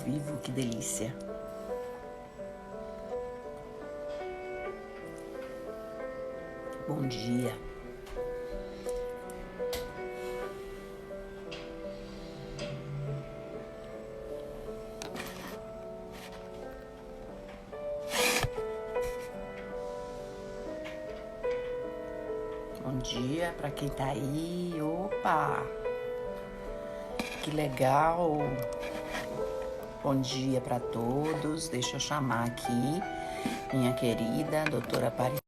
Vivo, que delícia. Bom dia. Bom dia para quem tá aí. Opa! Que legal. Bom dia para todos. Deixa eu chamar aqui minha querida doutora Aparecida,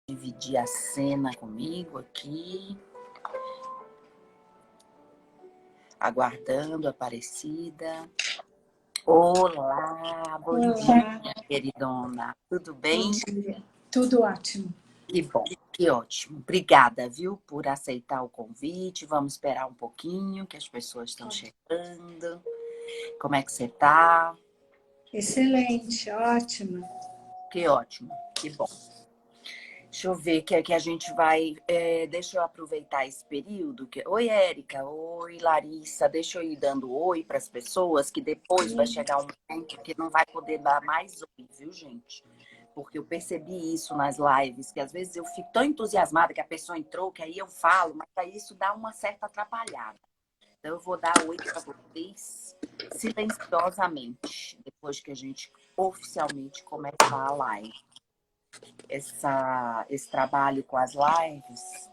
dividir a cena comigo aqui. Aguardando a Aparecida. Olá, bom dia, queridona. Tudo bem? Bom dia. Tudo ótimo. Que bom, que ótimo. Obrigada, viu, por aceitar o convite. Vamos esperar um pouquinho, que as pessoas estão chegando. Como é que você tá? Excelente, ótimo. Que ótimo, que bom. Deixa eu ver que a gente vai... deixa eu aproveitar esse período. Oi, Érica. Oi, Larissa. Deixa eu ir dando oi para as pessoas, que depois vai chegar um momento que não vai poder dar mais oi, viu, gente? Porque eu percebi isso nas lives, que às vezes eu fico tão entusiasmada que a pessoa entrou, que aí eu falo, mas aí isso dá uma certa atrapalhada. Então eu vou dar oi para vocês silenciosamente, depois que a gente oficialmente começar a live. Esse trabalho com as lives,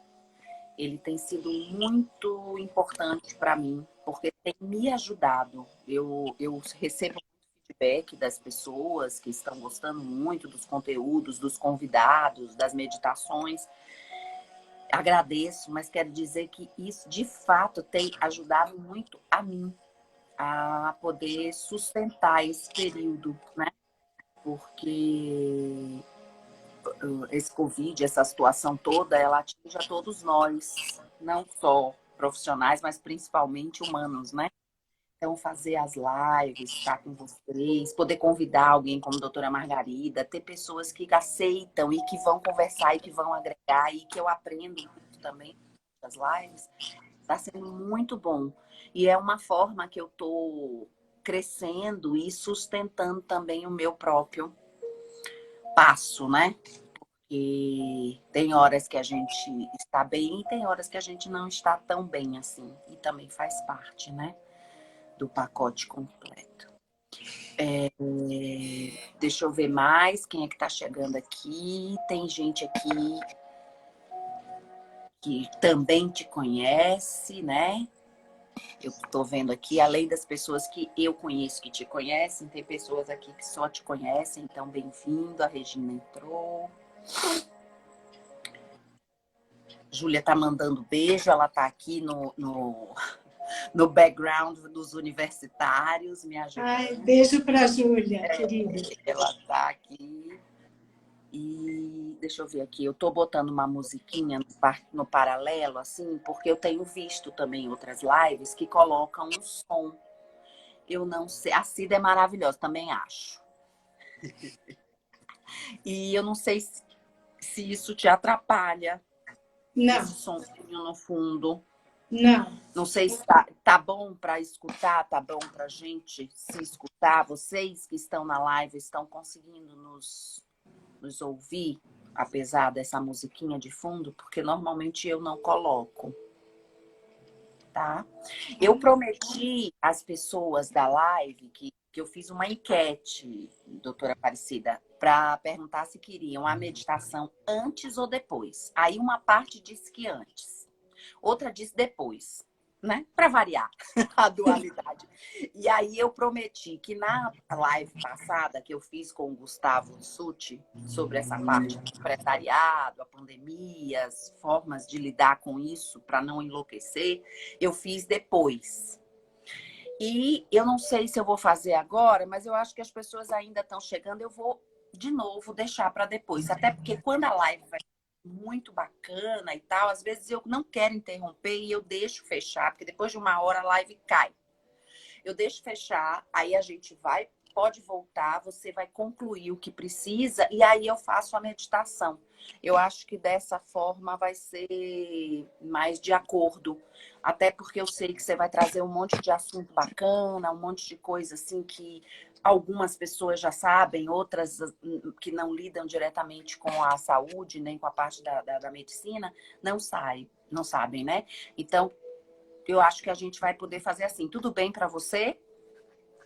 ele tem sido muito importante para mim, porque tem me ajudado. Eu recebo feedback das pessoas que estão gostando muito dos conteúdos, dos convidados, das meditações. Agradeço, mas quero dizer que isso, de fato, tem ajudado muito a mim a poder sustentar esse período, né? Porque esse Covid, essa situação toda, ela atinge a todos nós, não só profissionais, mas principalmente humanos, né? Então, fazer as lives, estar com vocês, poder convidar alguém como a doutora Margarida, ter pessoas que aceitam e que vão conversar e que vão agregar e que eu aprendo muito também das lives, está sendo muito bom. E é uma forma que eu estou crescendo e sustentando também o meu próprio passo, né? E tem horas que a gente está bem e tem horas que a gente não está tão bem assim. E também faz parte, né? Do pacote completo. Deixa eu ver mais quem é que tá chegando aqui. Tem gente aqui que também te conhece, né? Eu tô vendo aqui, além das pessoas que eu conheço que te conhecem, tem pessoas aqui que só te conhecem, então bem-vindo. A Regina entrou. Júlia tá mandando beijo, ela tá aqui no background dos universitários, me ajudando. Ai, beijo para a Júlia, querida. Ela tá aqui. E deixa eu ver aqui, eu tô botando uma musiquinha no paralelo, assim, porque eu tenho visto também outras lives que colocam um som. Eu não sei, a Cida é maravilhosa, também acho. E eu não sei se isso te atrapalha, Não, esse somzinho no fundo. não. Não sei se tá bom para escutar, tá bom pra gente se escutar. Vocês que estão na live estão conseguindo nos ouvir, apesar dessa musiquinha de fundo, porque normalmente eu não coloco, tá? Eu prometi às pessoas da live que eu fiz uma enquete, doutora Aparecida, para perguntar se queriam a meditação antes ou depois. Aí uma parte disse que antes, outra disse depois, né? Para variar a dualidade. E aí eu prometi que na live passada que eu fiz com o Gustavo Sutti sobre essa parte do empresariado, a pandemia, as formas de lidar com isso para não enlouquecer, eu fiz depois. E eu não sei se eu vou fazer agora, mas eu acho que as pessoas ainda estão chegando, eu vou de novo deixar para depois, até porque quando a live vai muito bacana e tal, às vezes eu não quero interromper e eu deixo fechar, porque depois de uma hora a live cai. Eu deixo fechar, aí a gente vai pode voltar, você vai concluir o que precisa e aí eu faço a meditação. Eu acho que dessa forma vai ser mais de acordo. Até porque eu sei que você vai trazer um monte de assunto bacana, um monte de coisa assim que algumas pessoas já sabem, outras que não lidam diretamente com a saúde, nem com a parte da medicina, não sabem, né? Então, eu acho que a gente vai poder fazer assim. Tudo bem para você?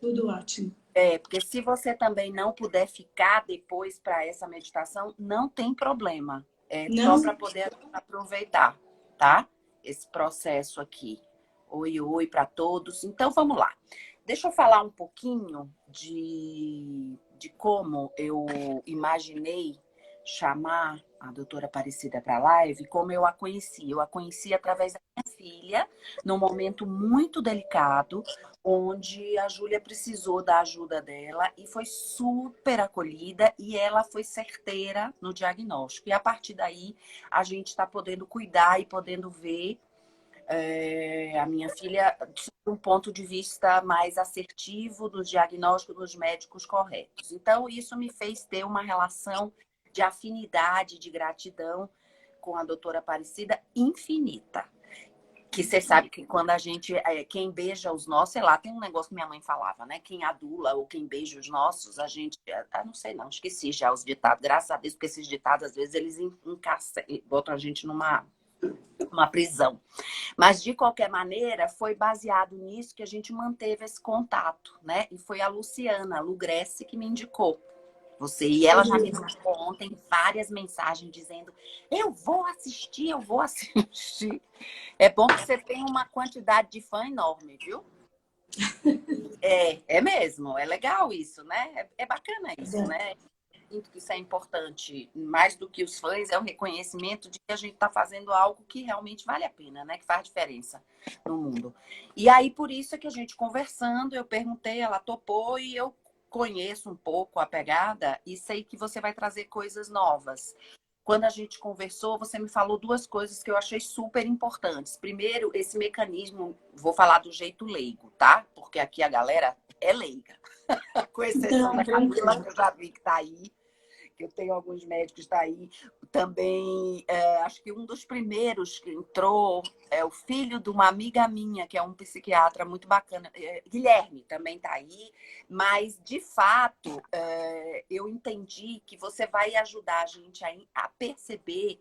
Tudo ótimo. Porque se você também não puder ficar depois para essa meditação, não tem problema. É só Não? para poder aproveitar, tá? Esse processo aqui. Oi, oi para todos. Então, vamos lá. Deixa eu falar um pouquinho de como eu imaginei chamar a doutora Aparecida para a live, como eu a conheci. Eu a conheci através da minha filha, num momento muito delicado, onde a Júlia precisou da ajuda dela e foi super acolhida e ela foi certeira no diagnóstico. E a partir daí, a gente está podendo cuidar e podendo ver a minha filha de um ponto de vista mais assertivo dos diagnósticos dos médicos corretos. Então, isso me fez ter uma relação de afinidade, de gratidão com a doutora Aparecida infinita. Que você sabe que quando a gente, quem beija os nossos, sei lá, tem um negócio que minha mãe falava, né? Quem adula ou quem beija os nossos, a gente, não sei não, esqueci já os ditados, graças a Deus, porque esses ditados, às vezes, eles botam a gente numa prisão. Mas, de qualquer maneira, foi baseado nisso que a gente manteve esse contato, né? E foi a Luciana, a Lugrece, que me indicou você. E ela já me mandou ontem várias mensagens dizendo: eu vou assistir, eu vou assistir. É bom que você tem uma quantidade de fã enorme, viu? É mesmo, é legal isso, né? É bacana isso, né? Sinto que isso é importante. Mais do que os fãs, é o reconhecimento de que a gente está fazendo algo que realmente vale a pena, né? Que faz diferença no mundo. E aí, por isso é que a gente conversando, eu perguntei, ela topou e eu conheço um pouco a pegada e sei que você vai trazer coisas novas. Quando a gente conversou, você me falou duas coisas que eu achei super importantes. Primeiro, esse mecanismo, vou falar do jeito leigo, tá? Porque aqui a galera é leiga. Com exceção da Camila, que eu já vi que tá aí, que eu tenho alguns médicos que tá aí. Também, acho que um dos primeiros que entrou é o filho de uma amiga minha, que é um psiquiatra muito bacana. Guilherme também está aí. Mas, de fato, eu entendi que você vai ajudar a gente a perceber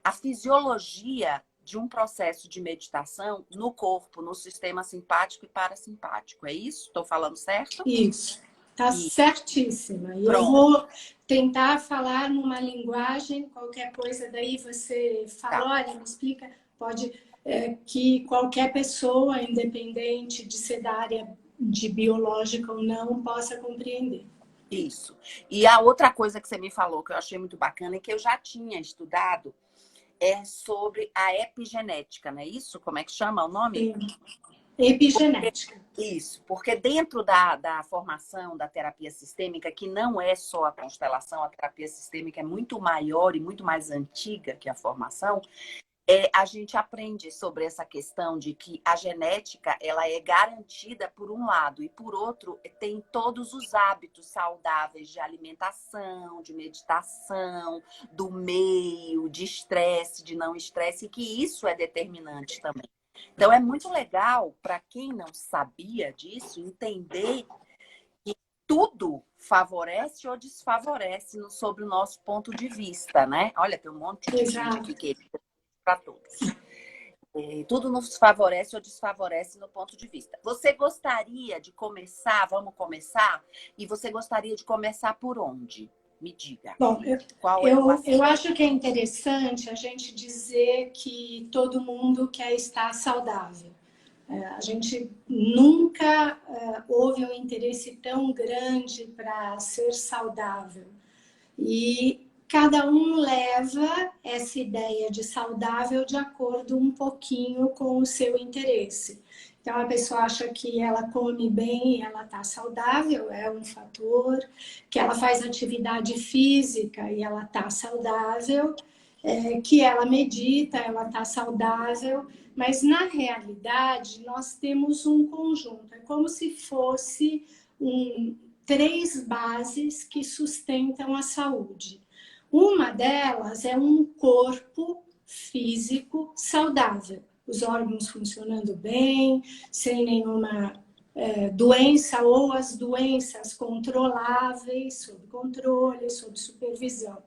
a fisiologia de um processo de meditação no corpo, no sistema simpático e parasimpático. É isso? Estou falando certo? Isso. Tá certíssima. E eu Pronto. vou tentar falar numa linguagem, qualquer coisa daí você fala, olha, me explica, pode que qualquer pessoa, independente de ser da área de biológica ou não, possa compreender. Isso. E a outra coisa que você me falou, que eu achei muito bacana, e que eu já tinha estudado, é sobre a epigenética, não é isso? Como é que chama o nome? Sim. Epigenética. Isso, porque dentro da formação da terapia sistêmica, que não é só a constelação, a terapia sistêmica é muito maior e muito mais antiga que a formação, a gente aprende sobre essa questão de que a genética ela é garantida por um lado e por outro tem todos os hábitos saudáveis de alimentação, de meditação, do meio, de estresse, de não estresse, e que isso é determinante também. Então é muito legal para quem não sabia disso entender que tudo favorece ou desfavorece sobre o nosso ponto de vista, né? Olha, tem um monte de gente aqui que para todos. Tudo nos favorece ou desfavorece no ponto de vista. Você gostaria de começar? Vamos começar? E você gostaria de começar por onde? Me diga. Bom, eu acho que é interessante a gente dizer que todo mundo quer estar saudável. A gente nunca houve um interesse tão grande para ser saudável. E cada um leva essa ideia de saudável de acordo um pouquinho com o seu interesse. Então, a pessoa acha que ela come bem e ela está saudável, é um fator. Que ela faz atividade física e ela está saudável. Que ela medita, ela está saudável. Mas, na realidade, nós temos um conjunto. É como se fosse 3 bases que sustentam a saúde. Uma delas é um corpo físico saudável, os órgãos funcionando bem, sem nenhuma doença ou as doenças controláveis, sob controle, sob supervisão.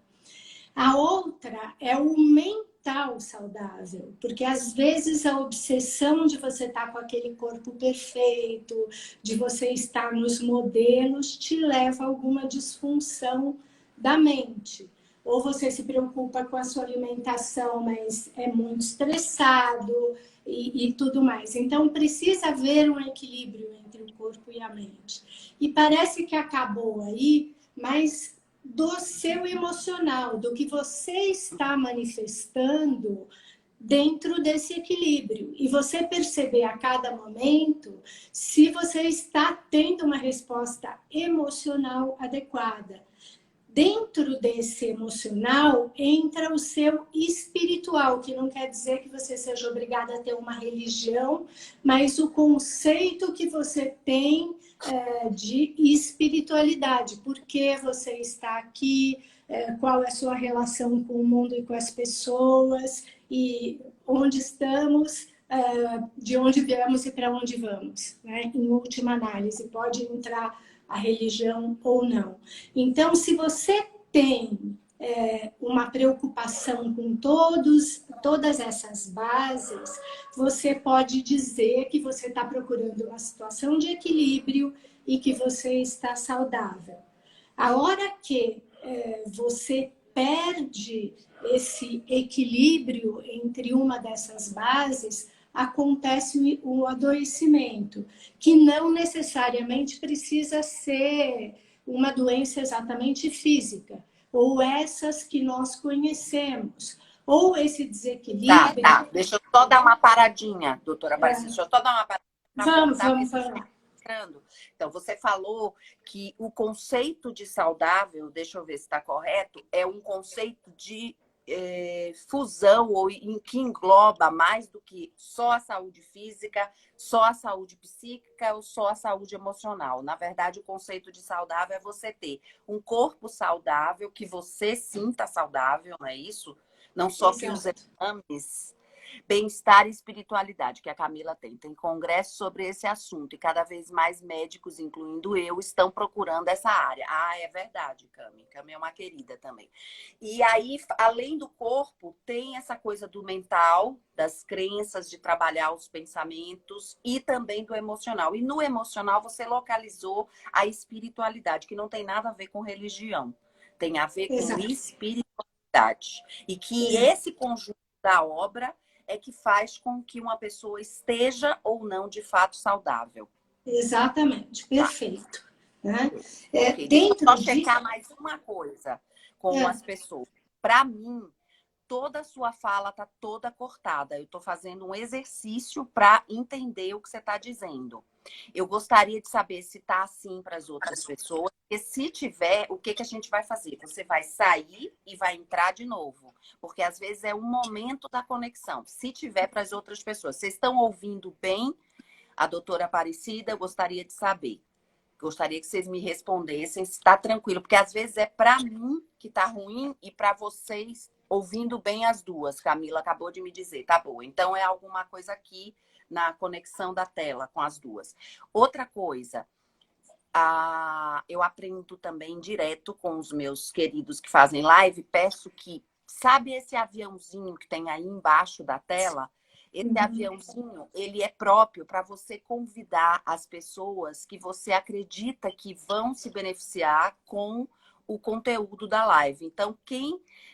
A outra é o mental saudável, porque às vezes a obsessão de você estar com aquele corpo perfeito, de você estar nos modelos, te leva a alguma disfunção da mente. Ou você se preocupa com a sua alimentação, mas é muito estressado e tudo mais. Então, precisa haver um equilíbrio entre o corpo e a mente. E parece que acabou aí, mas do seu emocional, do que você está manifestando dentro desse equilíbrio. E você perceber a cada momento se você está tendo uma resposta emocional adequada. Dentro desse emocional entra o seu espiritual, que não quer dizer que você seja obrigada a ter uma religião, mas o conceito que você tem de espiritualidade. Por que você está aqui? Qual é a sua relação com o mundo e com as pessoas? E onde estamos? De onde viemos e para onde vamos? Né? Em última análise, pode entrar a religião ou não. Então, se você tem uma preocupação com todas essas bases, você pode dizer que você está procurando uma situação de equilíbrio e que você está saudável. A hora que você perde esse equilíbrio entre uma dessas bases, acontece o adoecimento, que não necessariamente precisa ser uma doença exatamente física, ou essas que nós conhecemos, ou esse desequilíbrio... Tá. Deixa eu só dar uma paradinha, doutora Aparecida. Deixa eu só dar uma paradinha. Vamos. Então, você falou que o conceito de saudável, deixa eu ver se está correto, é um conceito de fusão ou em que engloba mais do que só a saúde física, só a saúde psíquica ou só a saúde emocional. Na verdade, o conceito de saudável é você ter um corpo saudável, que você sinta saudável, não é isso? Não só que os exames... Bem-estar e espiritualidade, que a Camila tem. Tem congresso sobre esse assunto e cada vez mais médicos, incluindo eu, estão procurando essa área. Ah, é verdade, Cami. Cami é uma querida também. E aí, além do corpo, tem essa coisa do mental, das crenças, de trabalhar os pensamentos e também do emocional. E no emocional você localizou a espiritualidade, que não tem nada a ver com religião. Tem a ver com espiritualidade. E que esse conjunto da obra é que faz com que uma pessoa esteja ou não de fato saudável. Exatamente, perfeito. Tá. Né? Okay. Deixa eu só checar mais uma coisa com as pessoas. Para mim, toda a sua fala está toda cortada. Eu estou fazendo um exercício para entender o que você está dizendo. Eu gostaria de saber se está assim para as outras pessoas. E se tiver, o que a gente vai fazer? Você vai sair e vai entrar de novo. Porque às vezes é um momento da conexão. Se tiver para as outras pessoas. Vocês estão ouvindo bem a doutora Aparecida? Eu gostaria de saber. Gostaria que vocês me respondessem se está tranquilo. Porque às vezes é para mim que está ruim e para vocês ouvindo bem as duas. Camila acabou de me dizer. Tá bom. Então é alguma coisa aqui na conexão da tela com as duas. Outra coisa, eu aprendo também direto com os meus queridos que fazem live, peço que, sabe esse aviãozinho que tem aí embaixo da tela? Esse aviãozinho, ele é próprio para você convidar as pessoas que você acredita que vão se beneficiar com o conteúdo da live. Então,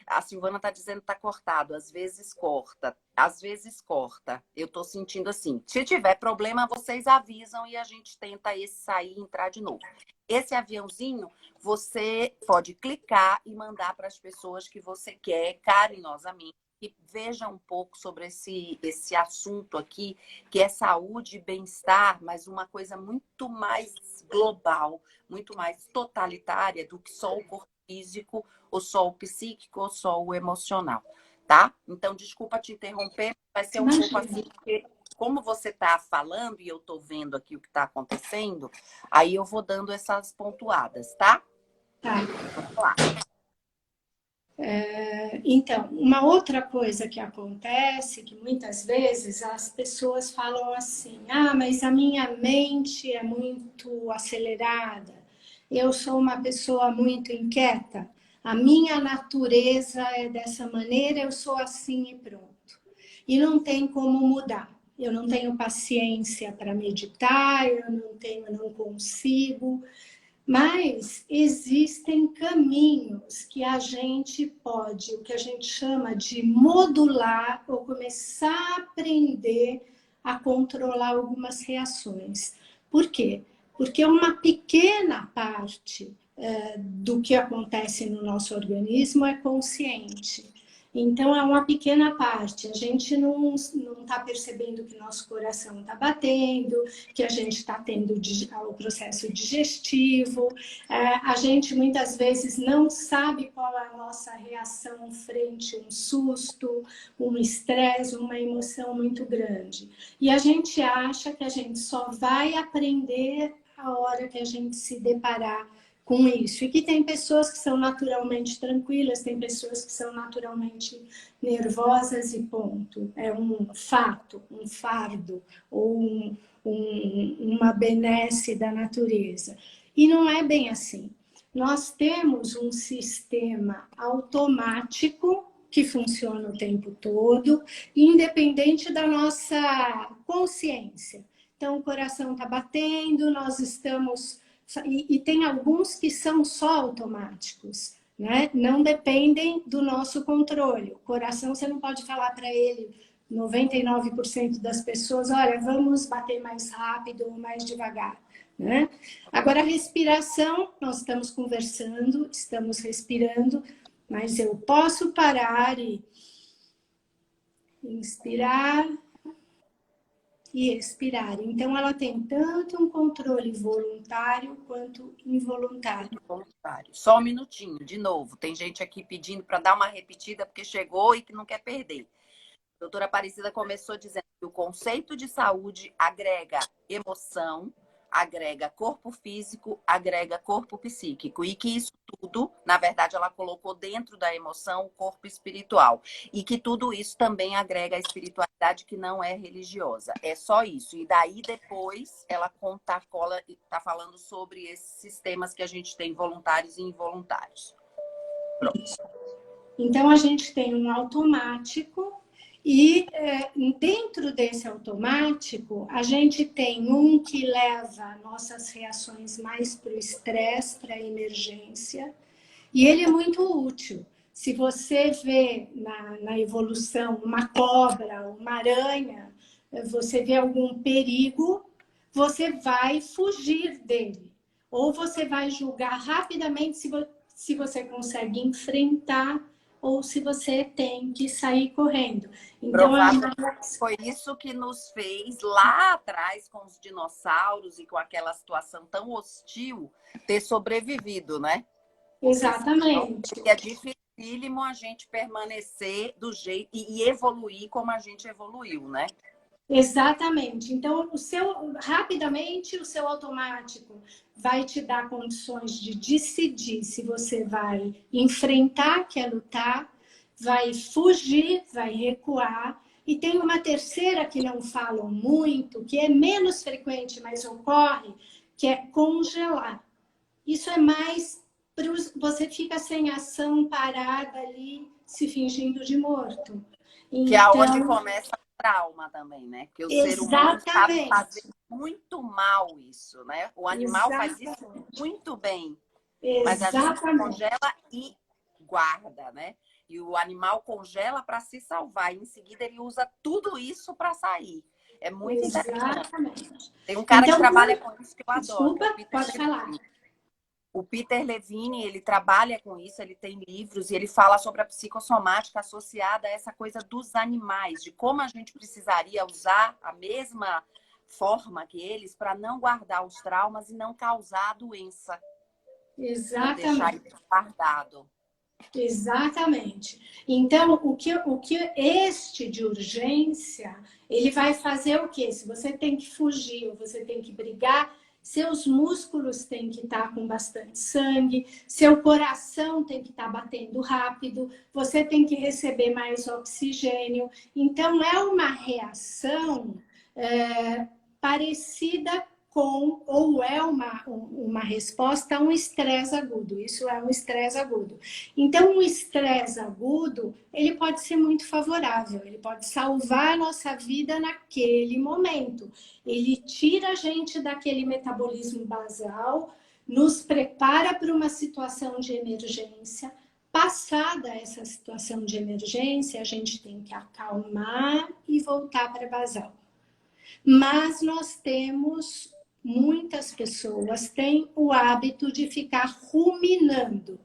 a Silvana está dizendo que está cortado, às vezes corta. Eu estou sentindo assim. Se tiver problema, vocês avisam e a gente tenta sair e entrar de novo. Esse aviãozinho, você pode clicar e mandar para as pessoas que você quer carinhosamente que vejam um pouco sobre esse assunto aqui, que é saúde e bem-estar, mas uma coisa muito mais global, muito mais totalitária do que só o corpo físico, ou só o psíquico, ou só o emocional, tá? Então, desculpa te interromper, vai ser um pouco assim, porque como você está falando e eu estou vendo aqui o que está acontecendo, aí eu vou dando essas pontuadas, tá? Tá. Vamos lá. Então, uma outra coisa que acontece, que muitas vezes as pessoas falam assim, ah, mas a minha mente é muito acelerada, eu sou uma pessoa muito inquieta, a minha natureza é dessa maneira, eu sou assim e pronto. E não tem como mudar. Eu não tenho paciência para meditar, eu não consigo. Mas existem caminhos que a gente pode, o que a gente chama de modular ou começar a aprender a controlar algumas reações. Por quê? Porque uma pequena parte do que acontece no nosso organismo é consciente. Então, é uma pequena parte. A gente não está percebendo que nosso coração está batendo, que a gente está tendo o processo digestivo. A gente, muitas vezes, não sabe qual é a nossa reação frente a um susto, um estresse, uma emoção muito grande. E a gente acha que a gente só vai aprender a hora que a gente se deparar com isso. E que tem pessoas que são naturalmente tranquilas, tem pessoas que são naturalmente nervosas e ponto. É um fato, um fardo, ou uma benesse da natureza. E não é bem assim. Nós temos um sistema automático que funciona o tempo todo, independente da nossa consciência. Então, o coração está batendo, nós estamos... E tem alguns que são só automáticos, né? Não dependem do nosso controle. O coração, você não pode falar para ele, 99% das pessoas, olha, vamos bater mais rápido ou mais devagar, né? Agora, a respiração, nós estamos conversando, estamos respirando, mas eu posso parar e inspirar e expirar. Então, ela tem tanto um controle voluntário quanto involuntário. Voluntário. Só um minutinho, de novo. Tem gente aqui pedindo para dar uma repetida porque chegou e que não quer perder. A doutora Aparecida começou dizendo que o conceito de saúde agrega emoção, agrega corpo físico, agrega corpo psíquico. E que isso tudo, na verdade, ela colocou dentro da emoção o corpo espiritual. E que tudo isso também agrega a espiritualidade que não é religiosa. É só isso. E daí depois ela contacola e está falando sobre esses sistemas que a gente tem voluntários e involuntários. Pronto. Então, a gente tem um automático e dentro desse automático, a gente tem um que leva nossas reações mais para o estresse, para a emergência, e ele é muito útil. Se você vê na evolução uma cobra, uma aranha, você vê algum perigo, você vai fugir dele. Ou você vai julgar rapidamente se você consegue enfrentar ou se você tem que sair correndo. Então, foi isso que nos fez lá atrás com os dinossauros e com aquela situação tão hostil ter sobrevivido, né? Exatamente. Porque é dificílimo a gente permanecer do jeito e evoluir como a gente evoluiu, né? Exatamente. Então, rapidamente, o seu automático vai te dar condições de decidir se você vai enfrentar, quer lutar, vai fugir, vai recuar. E tem uma terceira que não falam muito, que é menos frequente, mas ocorre, que é congelar. Isso é mais... Você fica sem ação, parada ali, se fingindo de morto. Então, que é onde começa o trauma também, né? Porque o ser humano sabe fazer muito mal isso, né? O animal faz isso muito bem. Mas a gente congela e guarda, né? E o animal congela para se salvar. E em seguida ele usa tudo isso para sair. É muito interessante. Tem um cara que trabalha com isso que eu adoro. Desculpa, pode falar. O Peter Levine, ele trabalha com isso, ele tem livros e ele fala sobre a psicossomática associada a essa coisa dos animais, de como a gente precisaria usar a mesma forma que eles para não guardar os traumas e não causar a doença. Exatamente. Deixar ele guardado. Exatamente. Então, o que este de urgência, ele vai fazer o quê? Se você tem que fugir ou você tem que brigar, seus músculos têm que estar com bastante sangue, seu coração tem que estar batendo rápido, você tem que receber mais oxigênio. Então, é uma reação parecida com, ou é uma resposta a um estresse agudo. Isso é um estresse agudo. Então, o estresse agudo, ele pode ser muito favorável, ele pode salvar a nossa vida naquele momento. Ele tira a gente daquele metabolismo basal, nos prepara para uma situação de emergência. Passada essa situação de emergência, a gente tem que acalmar e voltar para basal. Mas nós temos, muitas pessoas têm o hábito de ficar ruminando,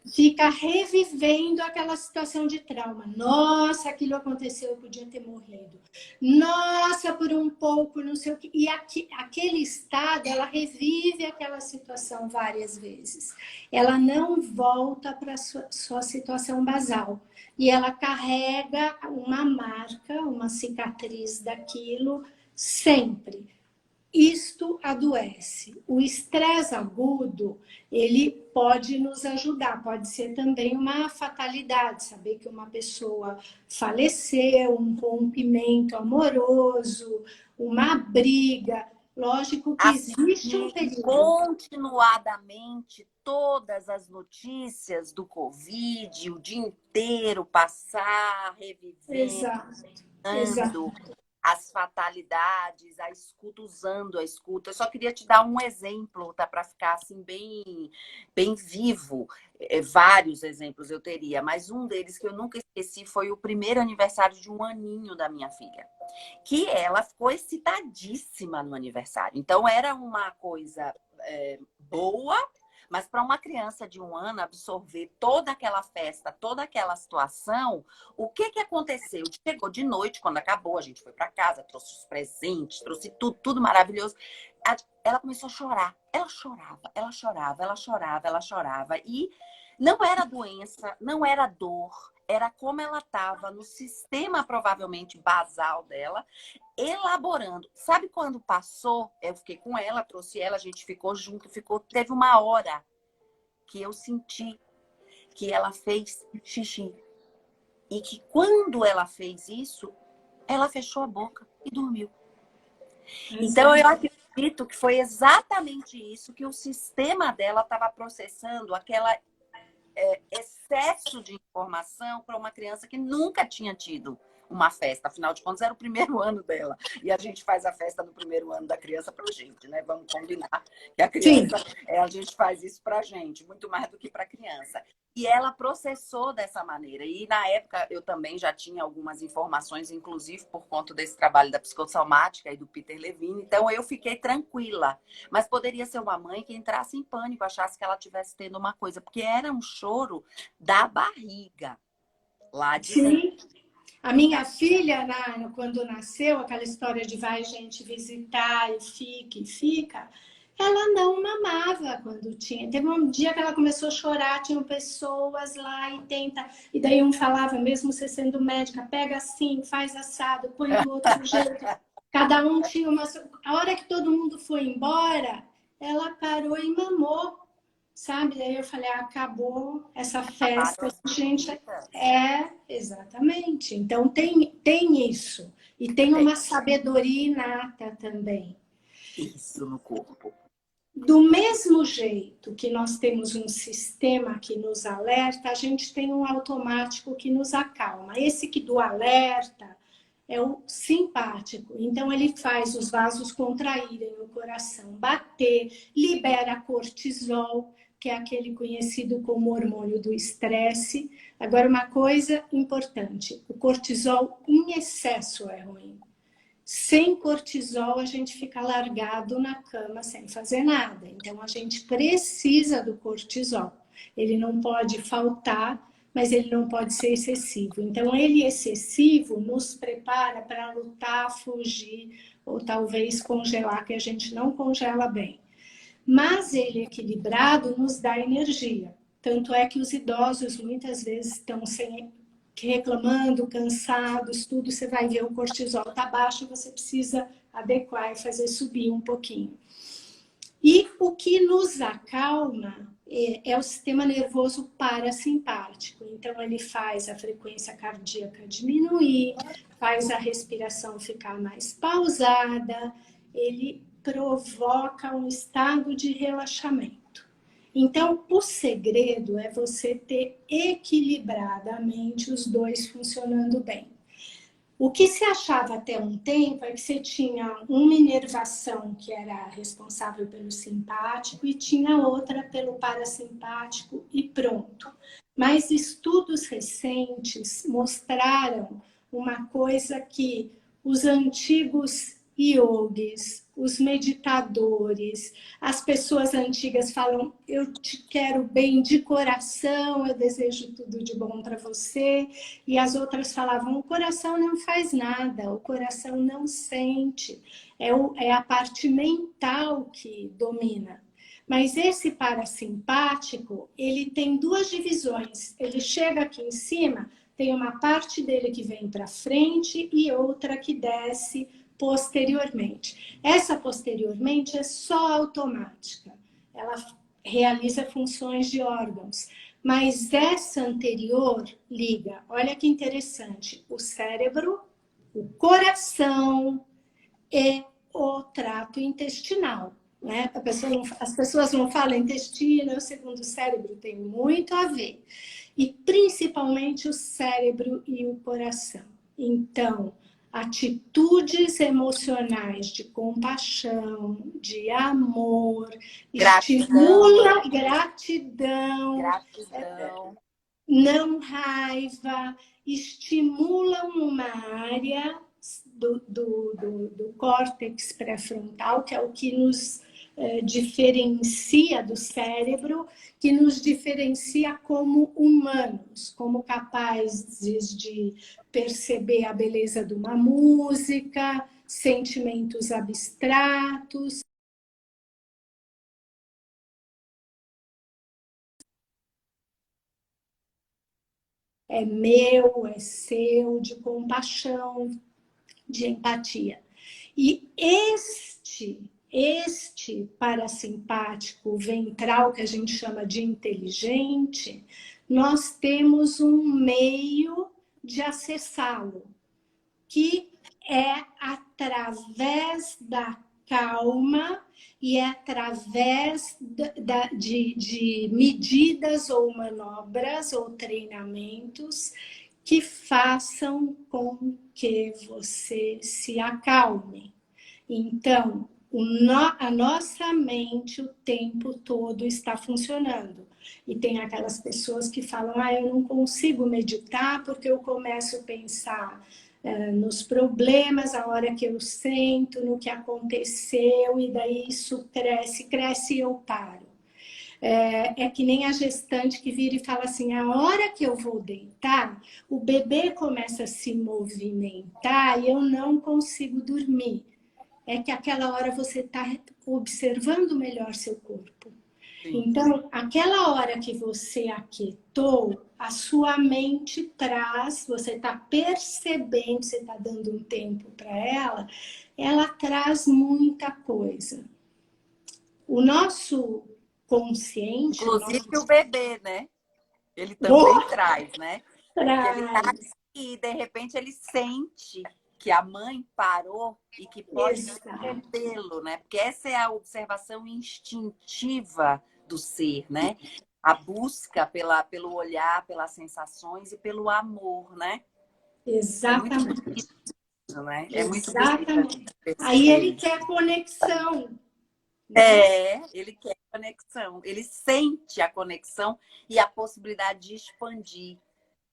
fica revivendo aquela situação de trauma. Nossa, aquilo aconteceu, eu podia ter morrido. Nossa, por um pouco, não sei o que. E aquele estado, ela revive aquela situação várias vezes. Ela não volta para a sua situação basal. E ela carrega uma marca, uma cicatriz daquilo sempre. Isto adoece. O estresse agudo, ele pode nos ajudar, pode ser também uma fatalidade, saber que uma pessoa faleceu, um rompimento amoroso, uma briga. Lógico que existe um período. Continuadamente, todas as notícias do Covid, o dia inteiro, passar, revivendo, Exato. as fatalidades, a escuta, usando a escuta. Eu só queria te dar um exemplo, tá? Para ficar assim bem, bem vivo. Vários exemplos eu teria, mas um deles que eu nunca esqueci foi o primeiro aniversário de 1 aninho da minha filha, que ela ficou excitadíssima no aniversário. Então era uma coisa boa, mas para uma criança de 1 ano absorver toda aquela festa, toda aquela situação, o que aconteceu? Chegou de noite, quando acabou, a gente foi para casa, trouxe os presentes, trouxe tudo maravilhoso. Ela começou a chorar. Ela chorava, ela chorava, ela chorava, ela chorava. E não era doença, não era dor, era como ela estava no sistema provavelmente basal dela, elaborando. Sabe quando passou? Eu fiquei com ela, trouxe ela, a gente ficou junto, teve uma hora que eu senti que ela fez xixi. E que quando ela fez isso, ela fechou a boca e dormiu. Então eu acredito que foi exatamente isso que o sistema dela estava processando, aquela excesso de informação para uma criança que nunca tinha tido uma festa. Afinal de contas, era o primeiro ano dela. E a gente faz a festa no primeiro ano da criança pra gente, né? Vamos combinar que a criança, a gente faz isso pra gente, muito mais do que pra criança. E ela processou dessa maneira. E na época eu também já tinha algumas informações, inclusive por conta desse trabalho da psicossomática e do Peter Levine. Então eu fiquei tranquila. Mas poderia ser uma mãe que entrasse em pânico, achasse que ela estivesse tendo uma coisa, porque era um choro da barriga. Lá de dentro. A minha filha, quando nasceu, aquela história de vai gente visitar e fica, ela não mamava quando tinha. Teve um dia que ela começou a chorar, tinham pessoas lá e tenta. E daí um falava, mesmo você sendo médica, pega assim, faz assado, põe do outro jeito. Cada um tinha uma. A hora que todo mundo foi embora, ela parou e mamou. Sabe? Daí eu falei, acabou essa festa, gente. Exatamente. Então tem isso. E tem uma sabedoria inata também. Isso no corpo. Do mesmo jeito que nós temos um sistema que nos alerta, a gente tem um automático que nos acalma. Esse que do alerta é o simpático. Então, ele faz os vasos contraírem, o coração bater, libera cortisol, que é aquele conhecido como hormônio do estresse. Agora, uma coisa importante, o cortisol em excesso é ruim. Sem cortisol, a gente fica largado na cama sem fazer nada. Então, a gente precisa do cortisol. Ele não pode faltar, mas ele não pode ser excessivo. Então, ele excessivo nos prepara para lutar, fugir, ou talvez congelar, que a gente não congela bem. Mas ele equilibrado nos dá energia. Tanto é que os idosos muitas vezes estão reclamando, cansados, tudo. Você vai ver o cortisol está baixo, você precisa adequar e fazer subir um pouquinho. E o que nos acalma é o sistema nervoso parasimpático. Então, ele faz a frequência cardíaca diminuir, faz a respiração ficar mais pausada, ele provoca um estado de relaxamento. Então, o segredo é você ter equilibradamente os dois funcionando bem. O que se achava até um tempo é que você tinha uma inervação que era responsável pelo simpático e tinha outra pelo parasimpático e pronto. Mas estudos recentes mostraram uma coisa que os antigos yogis, os meditadores, as pessoas antigas falam: eu te quero bem de coração, eu desejo tudo de bom para você. E as outras falavam: o coração não faz nada, o coração não sente, é a parte mental que domina. Mas esse parasimpático, ele tem duas divisões. Ele chega aqui em cima, tem uma parte dele que vem para frente e outra que desce posteriormente. Essa posteriormente é só automática. Ela realiza funções de órgãos. Mas essa anterior liga, olha que interessante, o cérebro, o coração e o trato intestinal. Né? As pessoas não falam intestino, é o segundo cérebro, tem muito a ver. E principalmente o cérebro e o coração. Então, atitudes emocionais de compaixão, de amor, estimula gratidão, não raiva, estimulam uma área do córtex pré-frontal, que é o que nos diferencia do cérebro, que nos diferencia como humanos, como capazes de perceber a beleza de uma música, sentimentos abstratos. É meu, é seu, de compaixão, de empatia. E este parasimpático ventral, que a gente chama de inteligente, nós temos um meio de acessá-lo, que é através da calma e é através de medidas ou manobras ou treinamentos que façam com que você se acalme. Então, a nossa mente o tempo todo está funcionando. E tem aquelas pessoas que falam: eu não consigo meditar porque eu começo a pensar nos problemas, a hora que eu sento, no que aconteceu, e daí isso cresce e eu paro. É que nem a gestante que vira e fala assim: a hora que eu vou deitar, o bebê começa a se movimentar e eu não consigo dormir. É que aquela hora você está observando melhor seu corpo. Sim. Então, aquela hora que você aquietou, a sua mente traz, você está percebendo, você está dando um tempo para ela traz muita coisa. O nosso consciente... Inclusive o bebê, né? Ele também traz, né? Traz. Ele tá aqui e, de repente, ele sente que a mãe parou e que pode perdê-lo, né? Porque essa é a observação instintiva do ser, né? A busca pelo olhar, pelas sensações e pelo amor, né? Exatamente. É muito bonito, né? É muito bonito. Aí ele quer conexão. Ele quer conexão. Ele sente a conexão e a possibilidade de expandir,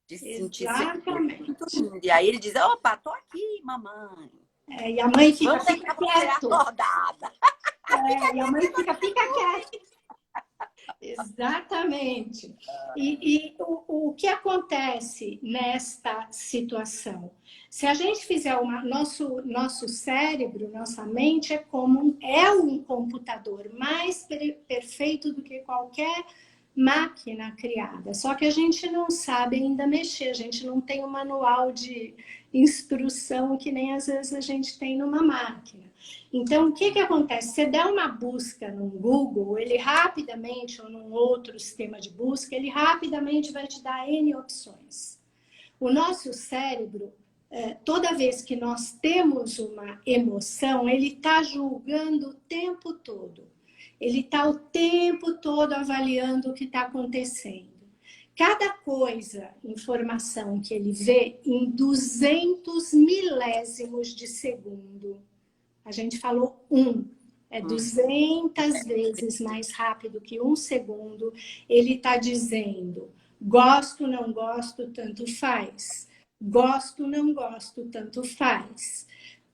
de se sentir seguro. E aí ele diz: opa, tô aqui, mamãe. E a mãe fica quieta. Acordada. E a mãe fica quieta. Exatamente. E o que acontece nesta situação? Se a gente fizer nosso cérebro, nossa mente é um computador mais perfeito do que qualquer máquina criada. Só que a gente não sabe ainda mexer, a gente não tem um manual de instrução que nem às vezes a gente tem numa máquina. Então, o que que acontece? Você der uma busca no Google, ele rapidamente, ou num outro sistema de busca, ele rapidamente vai te dar N opções. O nosso cérebro, toda vez que nós temos uma emoção, ele está julgando o tempo todo. Ele está o tempo todo avaliando o que está acontecendo. Cada coisa, informação que ele vê em 200 milésimos de segundo. A gente falou é 200 vezes mais rápido que um segundo. Ele está dizendo, gosto, não gosto, tanto faz. Gosto, não gosto, tanto faz.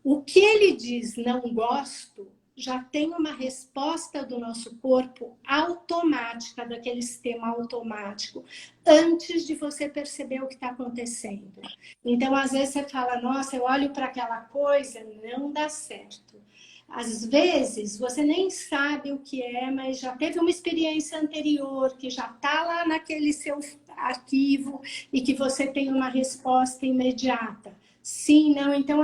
O que ele diz não gosto já tem uma resposta do nosso corpo automática, daquele sistema automático, antes de você perceber o que está acontecendo. Então, às vezes você fala, nossa, eu olho para aquela coisa, não dá certo. Às vezes, você nem sabe o que é, mas já teve uma experiência anterior, que já está lá naquele seu arquivo e que você tem uma resposta imediata. Sim, não. Então,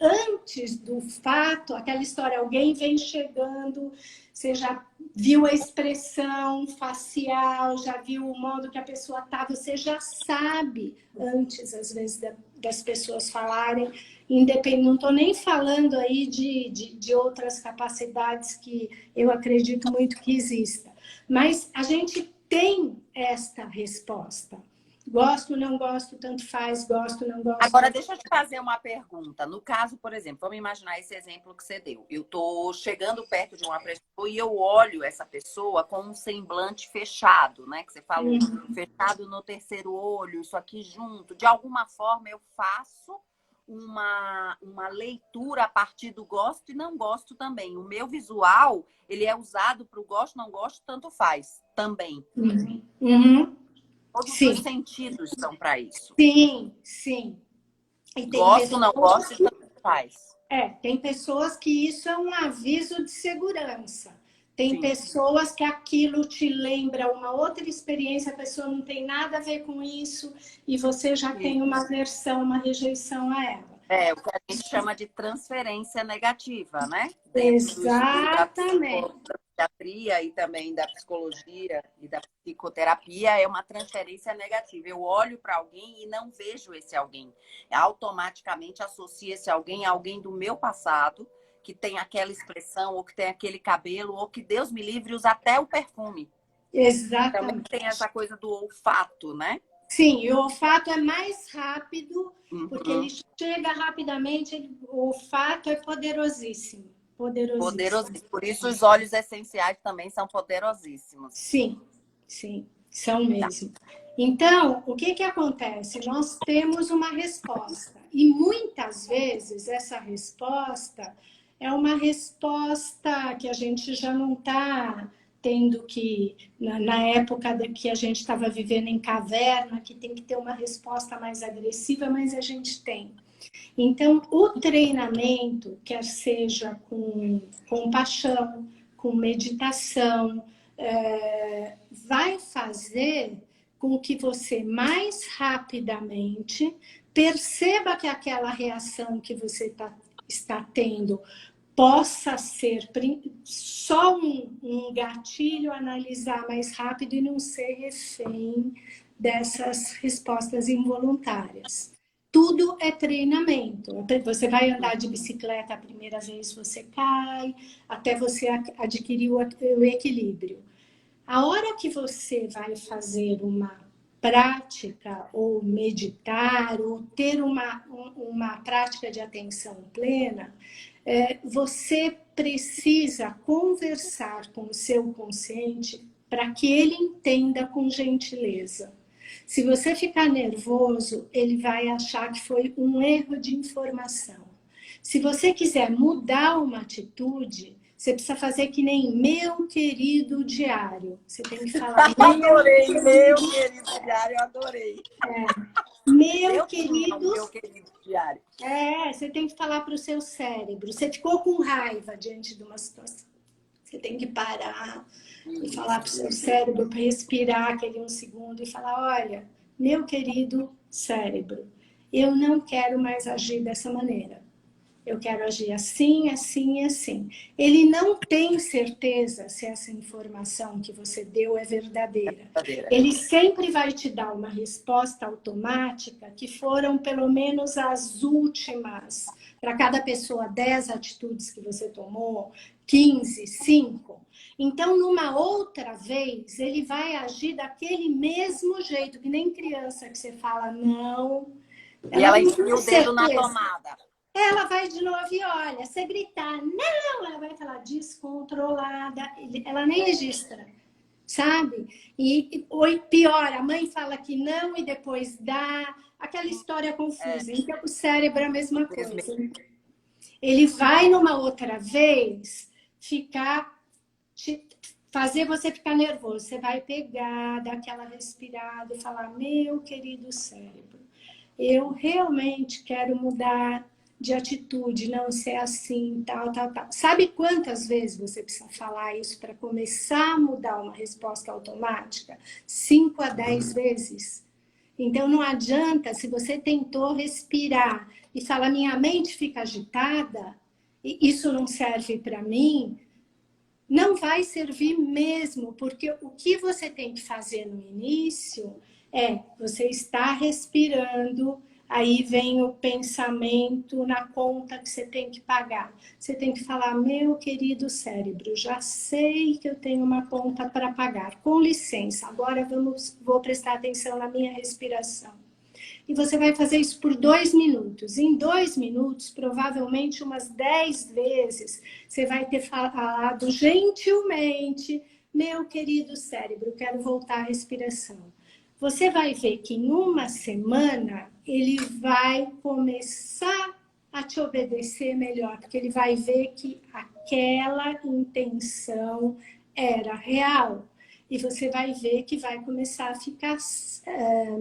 antes do fato, aquela história, alguém vem chegando, você já viu a expressão facial, já viu o modo que a pessoa está, você já sabe antes, às vezes, das pessoas falarem, independente, não estou nem falando aí de outras capacidades que eu acredito muito que exista, mas a gente tem esta resposta. Gosto, não gosto, tanto faz, gosto, não gosto. Agora, deixa eu te fazer uma pergunta. No caso, por exemplo, vamos imaginar esse exemplo que você deu. Eu estou chegando perto de uma pessoa e eu olho essa pessoa com um semblante fechado, né? Que você falou, fechado no terceiro olho, isso aqui junto. De alguma forma, eu faço uma leitura a partir do gosto e não gosto também. O meu visual, ele é usado para o gosto, não gosto, tanto faz também. Todos os sentidos são para isso. Sim, sim. E gosto, não gosto, tanto faz. Tem pessoas que isso é um aviso de segurança. Tem pessoas que aquilo te lembra uma outra experiência, a pessoa não tem nada a ver com isso e você já tem uma aversão, uma rejeição a ela. O que a gente chama de transferência negativa, né? Exatamente. Da psiquiatria e também da psicologia e da psicoterapia é uma transferência negativa. Eu olho para alguém e não vejo esse alguém. Automaticamente associo esse alguém a alguém do meu passado, que tem aquela expressão, ou que tem aquele cabelo, ou que Deus me livre, usa até o perfume. Exatamente. Também tem essa coisa do olfato, né? Sim, e o olfato é mais rápido, porque ele chega rapidamente, o olfato é poderosíssimo. Poderosíssimo. Por isso os óleos essenciais também são poderosíssimos. Sim, sim, são mesmo. Então, o que acontece? Nós temos uma resposta. E muitas vezes essa resposta é uma resposta que a gente já não está tendo que, na época que a gente estava vivendo em caverna, que tem que ter uma resposta mais agressiva, mas a gente tem. Então, o treinamento, quer seja com compaixão, com meditação, vai fazer com que você mais rapidamente perceba que aquela reação que você está tendo possa ser só um gatilho, analisar mais rápido e não ser refém dessas respostas involuntárias. Tudo é treinamento. Você vai andar de bicicleta a primeira vez, você cai, até você adquirir o equilíbrio. A hora que você vai fazer uma prática, ou meditar, ou ter uma prática de atenção plena, você precisa conversar com o seu consciente para que ele entenda com gentileza. Se você ficar nervoso, ele vai achar que foi um erro de informação. Se você quiser mudar uma atitude, você precisa fazer que nem meu querido diário. Você tem que falar... Adorei, meu querido diário, eu adorei. Meu querido diário. Você tem que falar para o seu cérebro. Você ficou com raiva diante de uma situação. Você tem que parar, E falar para o seu cérebro para respirar aquele 1 segundo e falar, olha, meu querido cérebro, eu não quero mais agir dessa maneira. Eu quero agir assim, assim e assim. Ele não tem certeza se essa informação que você deu é verdadeira. Ele sempre vai te dar uma resposta automática que foram pelo menos as últimas. Para cada pessoa, 10 atitudes que você tomou, 15, 5. Então, numa outra vez, ele vai agir daquele mesmo jeito, que nem criança que você fala não. E ela enfia o dedo na tomada. Ela vai de novo e olha, você gritar, não, ela vai falar descontrolada, ela nem registra, sabe? Ou pior, a mãe fala que não e depois dá, aquela história confusa. Então, o cérebro é a mesma coisa. Ele vai numa outra vez fazer você ficar nervoso. Você vai pegar, dar aquela respirada e falar, meu querido cérebro, eu realmente quero mudar de atitude, não ser assim, tal. Sabe quantas vezes você precisa falar isso para começar a mudar uma resposta automática? 5 a 10 vezes. Então, não adianta, se você tentou respirar e fala, minha mente fica agitada, e isso não serve para mim, não vai servir mesmo, porque o que você tem que fazer no início é, você está respirando, aí vem o pensamento na conta que você tem que pagar. Você tem que falar, meu querido cérebro, já sei que eu tenho uma conta para pagar. Com licença, agora vou prestar atenção na minha respiração. E você vai fazer isso por 2 minutos. Em 2 minutos, provavelmente umas 10 vezes, você vai ter falado gentilmente, meu querido cérebro, quero voltar à respiração. Você vai ver que em uma semana ele vai começar a te obedecer melhor, porque ele vai ver que aquela intenção era real. E você vai ver que vai começar a ficar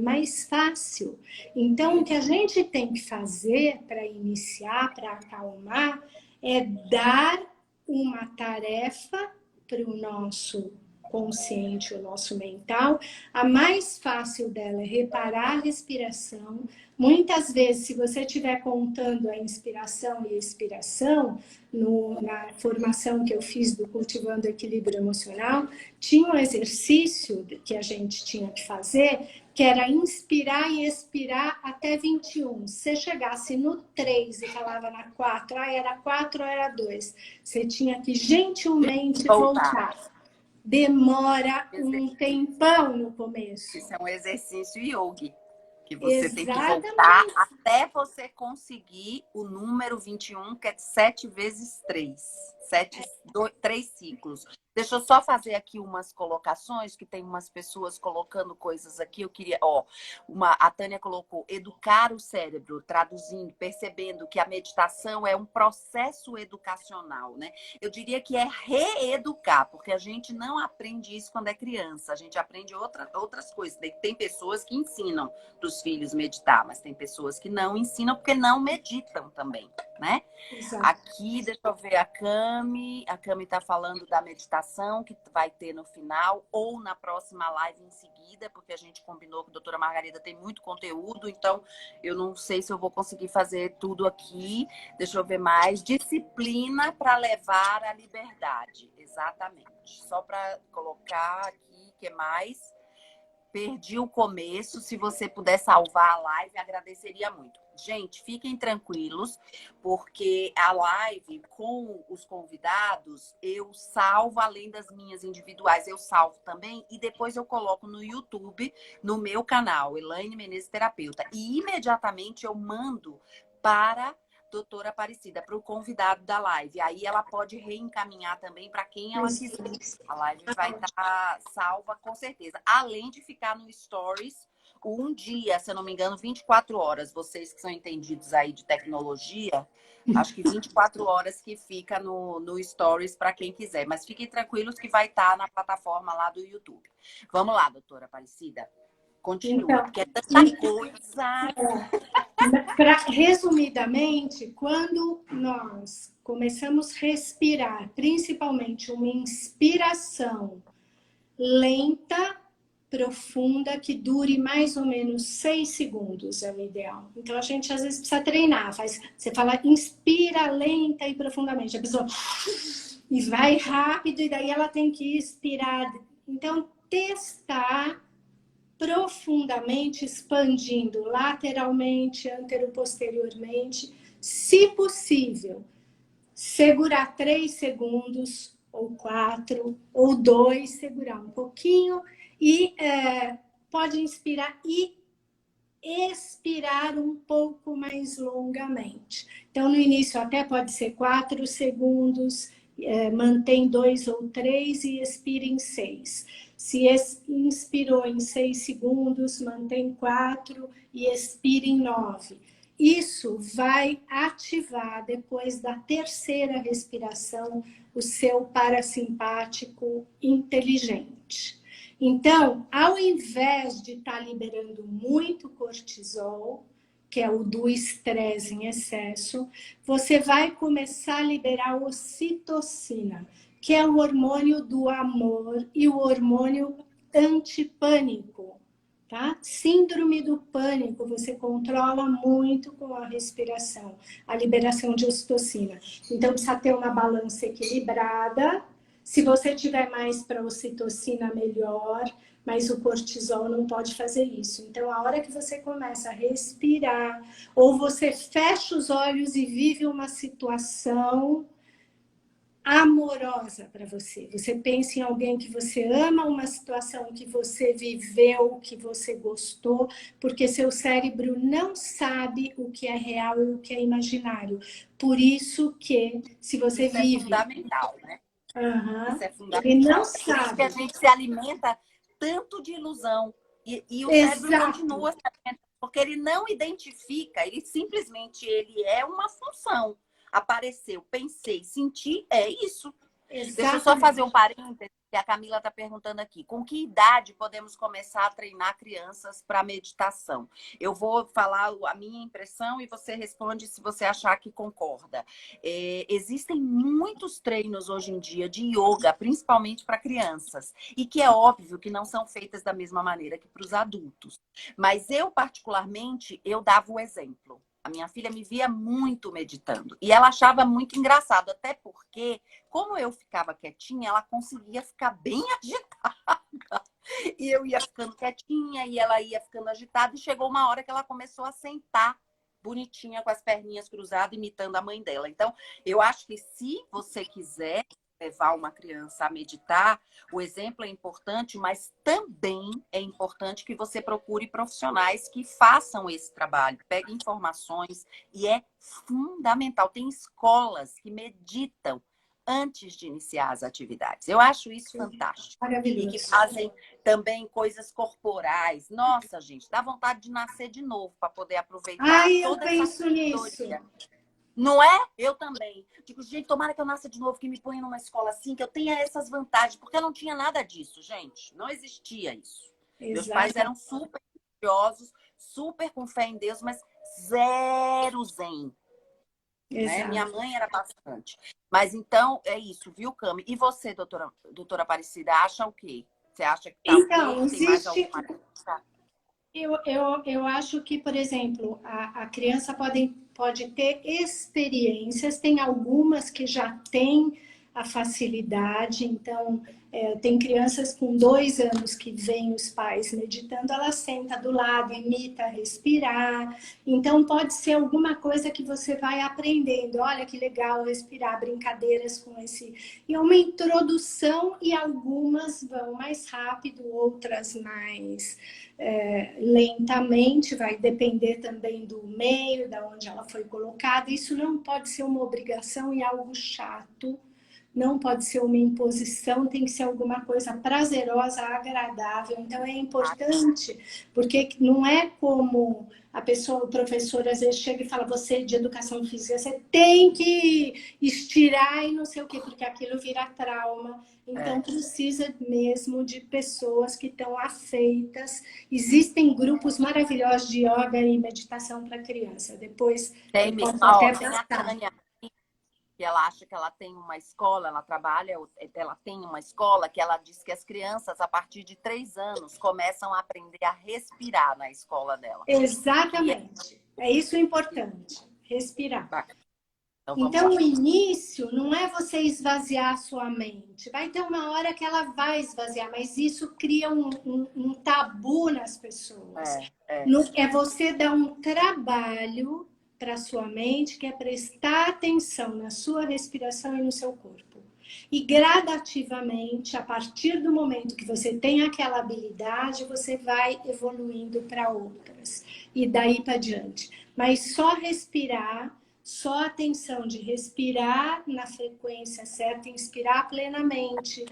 mais fácil. Então, o que a gente tem que fazer para iniciar, para acalmar, é dar uma tarefa para o nosso consciente, o nosso mental. A mais fácil dela é reparar a respiração. Muitas vezes, se você estiver contando a inspiração e a expiração, na formação que eu fiz do Cultivando o Equilíbrio Emocional, tinha um exercício que a gente tinha que fazer, que era inspirar e expirar até 21. Se você chegasse no 3 e falava na 4, era 4 ou era 2, você tinha que gentilmente voltar. Demora um tempão no começo. Isso é um exercício yogi, que você tem que voltar até você conseguir o número 21, que é 7 vezes 3. 3 ciclos. Deixa eu só fazer aqui umas colocações, que tem umas pessoas colocando coisas aqui. Eu queria, a Tânia colocou educar o cérebro, traduzindo, percebendo que a meditação é um processo educacional, né? Eu diria que é reeducar, porque a gente não aprende isso quando é criança, a gente aprende outras coisas. Tem pessoas que ensinam para os filhos meditar, mas tem pessoas que não ensinam porque não meditam também, né? Exato. Aqui, deixa eu ver, a Cami está falando da meditação que vai ter no final ou na próxima live em seguida, porque a gente combinou que a doutora Margarida tem muito conteúdo, então eu não sei se eu vou conseguir fazer tudo aqui. Deixa eu ver mais. Disciplina para levar à liberdade. Exatamente. Só para colocar aqui, que mais? Perdi o começo. Se você puder salvar a live, agradeceria muito. Gente, fiquem tranquilos, porque a live com os convidados, eu salvo, além das minhas individuais, eu salvo também, e depois eu coloco no YouTube, no meu canal, Elaine Menezes Terapeuta. E imediatamente eu mando para doutora Aparecida, para o convidado da live. Aí ela pode reencaminhar também para quem ela quiser. A live vai estar salva com certeza. Além de ficar no Stories um dia, se eu não me engano, 24 horas. Vocês que são entendidos aí de tecnologia, acho que 24 horas que fica no Stories para quem quiser. Mas fiquem tranquilos que vai estar na plataforma lá do YouTube. Vamos lá, doutora Aparecida. Continua, então, porque é tanta coisa. Resumidamente, quando nós começamos a respirar, principalmente uma inspiração lenta, profunda, que dure mais ou menos 6 segundos é o ideal. Então, a gente às vezes precisa treinar. Você fala, inspira lenta e profundamente. A pessoa e vai rápido, e daí ela tem que expirar. Então, testar profundamente, expandindo lateralmente, anteroposteriormente, se possível. Segurar 3 segundos, ou 4, ou 2, segurar um pouquinho e pode inspirar e expirar um pouco mais longamente. Então, no início até pode ser 4 segundos, mantém 2 ou 3 e expira em 6. Se inspirou em 6 segundos, mantém 4 e expira em 9. Isso vai ativar, depois da terceira respiração, o seu parasimpático inteligente. Então, ao invés de estar liberando muito cortisol, que é o do estresse em excesso, você vai começar a liberar ocitocina, que é o hormônio do amor e o hormônio antipânico. Tá? Síndrome do pânico, você controla muito com a respiração, a liberação de ocitocina. Então, precisa ter uma balança equilibrada. Se você tiver mais para ocitocina, melhor, mas o cortisol não pode fazer isso. Então, a hora que você começa a respirar, ou você fecha os olhos e vive uma situação amorosa para você. Você pensa em alguém que você ama, uma situação que você viveu, que você gostou, porque seu cérebro não sabe o que é real e o que é imaginário. Por isso que, se você Isso vive... é fundamental, né? Isso é Ele não fundamental. É por isso que sabe. a gente se alimenta tanto de ilusão. E o cérebro continua se alimentando, porque ele não identifica, ele simplesmente ele é uma função. Apareceu, pensei, senti, é isso. Exatamente. Deixa eu só fazer um parênteses, que a Camila está perguntando aqui. Com que idade podemos começar a treinar crianças para meditação? Eu vou falar a minha impressão e você responde se você achar que concorda. Existem muitos treinos hoje em dia de yoga, principalmente para crianças, e que é óbvio que não são feitas da mesma maneira que para os adultos. Mas eu, particularmente, eu dava o exemplo. A minha filha me via muito meditando. E ela achava muito engraçado, até porque, como eu ficava quietinha, ela conseguia ficar bem agitada. E eu ia ficando quietinha, e ela ia ficando agitada. E chegou uma hora que ela começou a sentar bonitinha, com as perninhas cruzadas, imitando a mãe dela. Então, eu acho que se você quiser levar uma criança a meditar, o exemplo é importante, mas também é importante que você procure profissionais que façam esse trabalho, pegue informações, e é fundamental. Tem escolas que meditam antes de iniciar as atividades. Eu acho isso fantástico. Maravilhoso. E que fazem também coisas corporais. Nossa, gente, dá vontade de nascer de novo para poder aproveitar toda essa sabedoria. Não é? Eu também. Digo, gente, tomara que eu nasça de novo, que me ponha numa escola assim, que eu tenha essas vantagens, porque eu não tinha nada disso, gente. Não existia isso. Exato. Meus pais eram super religiosos, super com fé em Deus, mas zero zen. Né? Minha mãe era bastante. Mas então, é isso, viu, Cami? E você, doutora Aparecida, acha o quê? Você acha que tá então, ok? Tem mais alguma coisa? Eu acho que, por exemplo, a criança pode ter experiências, tem algumas que já têm a facilidade, então tem crianças com 2 anos que veem os pais meditando, ela senta do lado, imita respirar, então pode ser alguma coisa que você vai aprendendo, olha que legal respirar, brincadeiras com esse... E é uma introdução, e algumas vão mais rápido, outras mais... lentamente, vai depender também do meio, da onde ela foi colocada. Isso não pode ser uma obrigação e algo chato, não pode ser uma imposição, tem que ser alguma coisa prazerosa, agradável. Então é importante, porque não é como a pessoa, o professor às vezes chega e fala, você de educação física, você tem que estirar e não sei o quê, porque aquilo vira trauma. Então precisa mesmo de pessoas que estão afeitas. Existem grupos maravilhosos de yoga e meditação para criança. Depois tem mesmo. Tem a Tânia. que ela acha que ela tem uma escola, ela tem uma escola que ela diz que as crianças, a partir de 3 anos, começam a aprender a respirar na escola dela. Exatamente. É isso o importante, respirar. Então, então o início não é você esvaziar a sua mente. Vai ter uma hora que ela vai esvaziar, mas isso cria um tabu nas pessoas. É você dar um trabalho para a sua mente, que é prestar atenção na sua respiração e no seu corpo. E gradativamente, a partir do momento que você tem aquela habilidade, você vai evoluindo para outras. E daí para diante. Mas só respirar, só atenção de respirar na frequência certa, inspirar plenamente,